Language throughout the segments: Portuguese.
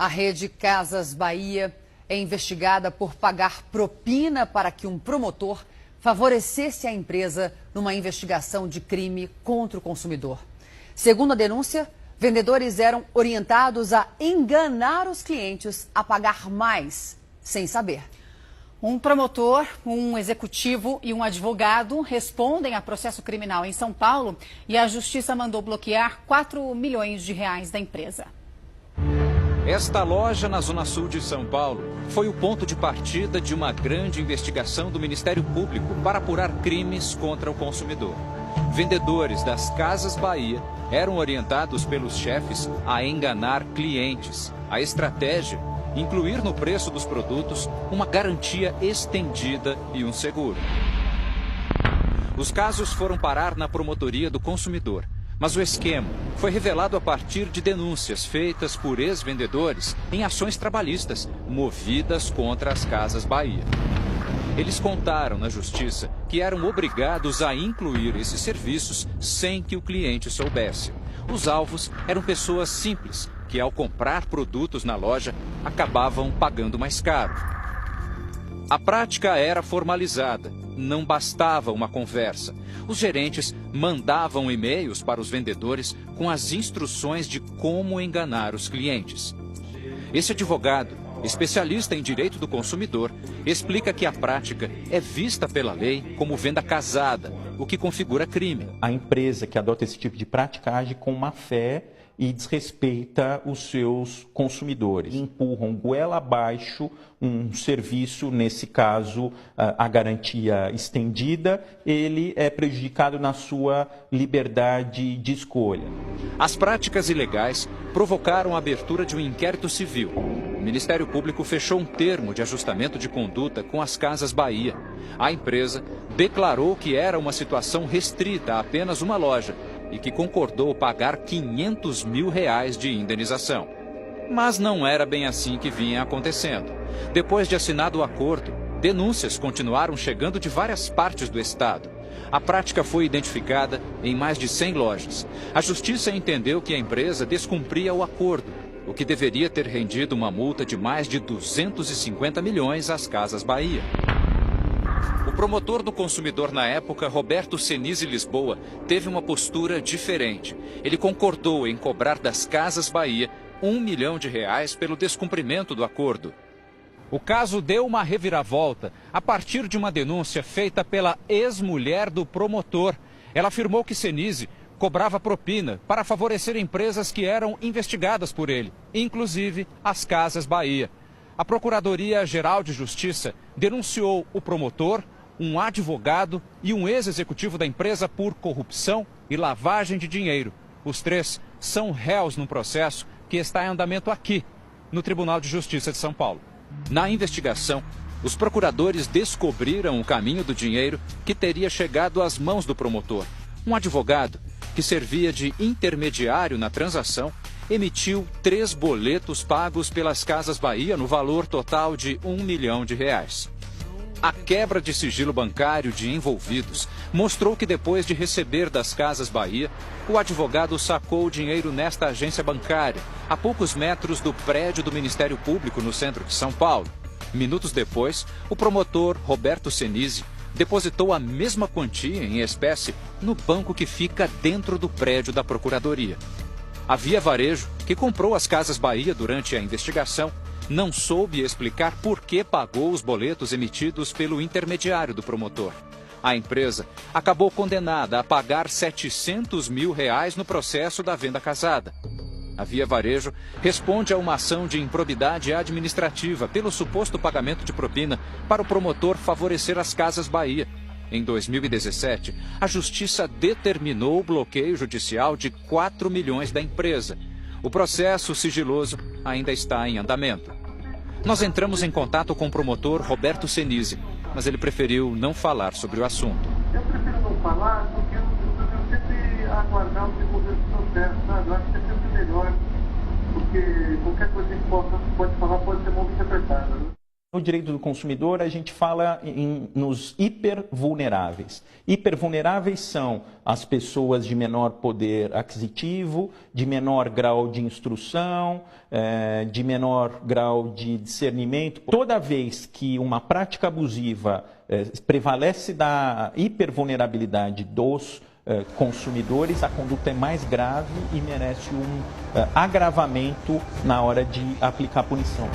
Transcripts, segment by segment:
A rede Casas Bahia é investigada por pagar propina para que um promotor favorecesse a empresa numa investigação de crime contra o consumidor. Segundo a denúncia, vendedores eram orientados a enganar os clientes a pagar mais, sem saber. Um promotor, um executivo e um advogado respondem a processo criminal em São Paulo e a justiça mandou bloquear 4 milhões de reais da empresa. Esta loja na Zona Sul de São Paulo foi o ponto de partida de uma grande investigação do Ministério Público para apurar crimes contra o consumidor. Vendedores das Casas Bahia eram orientados pelos chefes a enganar clientes. A estratégia: incluir no preço dos produtos uma garantia estendida e um seguro. Os casos foram parar na Promotoria do Consumidor, mas o esquema foi revelado a partir de denúncias feitas por ex-vendedores em ações trabalhistas movidas contra as Casas Bahia. Eles contaram na justiça que eram obrigados a incluir esses serviços sem que o cliente soubesse. Os alvos eram pessoas simples, que ao comprar produtos na loja acabavam pagando mais caro. A prática era formalizada, não bastava uma conversa. Os gerentes mandavam e-mails para os vendedores com as instruções de como enganar os clientes. Esse advogado, especialista em direito do consumidor, explica que a prática é vista pela lei como venda casada, o que configura crime. A empresa que adota esse tipo de prática age com má fé e desrespeita os seus consumidores. Empurram goela abaixo um serviço, nesse caso a garantia estendida, ele é prejudicado na sua liberdade de escolha. As práticas ilegais provocaram a abertura de um inquérito civil. O Ministério Público fechou um termo de ajustamento de conduta com as Casas Bahia. A empresa declarou que era uma situação restrita a apenas uma loja e que concordou pagar R$500 mil de indenização. Mas não era bem assim que vinha acontecendo. Depois de assinado o acordo, denúncias continuaram chegando de várias partes do estado. A prática foi identificada em mais de 100 lojas. A justiça entendeu que a empresa descumpria o acordo, o que deveria ter rendido uma multa de mais de 250 milhões às Casas Bahia. O promotor do consumidor na época, Roberto Senise Lisboa, teve uma postura diferente. Ele concordou em cobrar das Casas Bahia R$1 milhão pelo descumprimento do acordo. O caso deu uma reviravolta a partir de uma denúncia feita pela ex-mulher do promotor. Ela afirmou que Senise cobrava propina para favorecer empresas que eram investigadas por ele, inclusive as Casas Bahia. A Procuradoria-Geral de Justiça denunciou o promotor, um advogado e um ex-executivo da empresa por corrupção e lavagem de dinheiro. Os três são réus num processo que está em andamento aqui, no Tribunal de Justiça de São Paulo. Na investigação, os procuradores descobriram o caminho do dinheiro que teria chegado às mãos do promotor. Um advogado, que servia de intermediário na transação, emitiu 3 boletos pagos pelas Casas Bahia no valor total de R$1 milhão. A quebra de sigilo bancário de envolvidos mostrou que depois de receber das Casas Bahia, o advogado sacou o dinheiro nesta agência bancária, a poucos metros do prédio do Ministério Público no centro de São Paulo. Minutos depois, o promotor Roberto Senise depositou a mesma quantia em espécie no banco que fica dentro do prédio da Procuradoria. A Via Varejo, que comprou as Casas Bahia durante a investigação, não soube explicar por que pagou os boletos emitidos pelo intermediário do promotor. A empresa acabou condenada a pagar R$700 mil no processo da venda casada. A Via Varejo responde a uma ação de improbidade administrativa pelo suposto pagamento de propina para o promotor favorecer as Casas Bahia. Em 2017, a Justiça determinou o bloqueio judicial de 4 milhões da empresa. O processo sigiloso ainda está em andamento. Nós entramos em contato com o promotor Roberto Senise, mas ele preferiu não falar sobre o assunto. Eu prefiro não falar porque eu sempre aguardar o desenvolvimento do processo, sabe? Eu acho que é sempre melhor, porque qualquer coisa que pode falar pode ser mal interpretada, né? No direito do consumidor, a gente fala nos hipervulneráveis. Hipervulneráveis são as pessoas de menor poder aquisitivo, de menor grau de instrução, de menor grau de discernimento. Toda vez que uma prática abusiva prevalece da hipervulnerabilidade dos consumidores, a conduta é mais grave e merece um agravamento na hora de aplicar punição.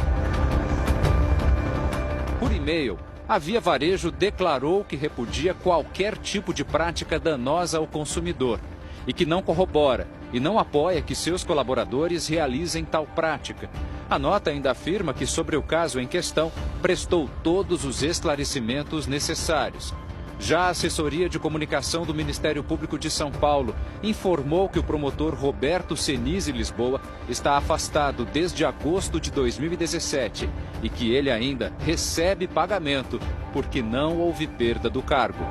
Por e-mail, a Via Varejo declarou que repudia qualquer tipo de prática danosa ao consumidor e que não corrobora e não apoia que seus colaboradores realizem tal prática. A nota ainda afirma que, sobre o caso em questão, prestou todos os esclarecimentos necessários. Já a assessoria de comunicação do Ministério Público de São Paulo informou que o promotor Roberto Senise Lisboa está afastado desde agosto de 2017 e que ele ainda recebe pagamento porque não houve perda do cargo.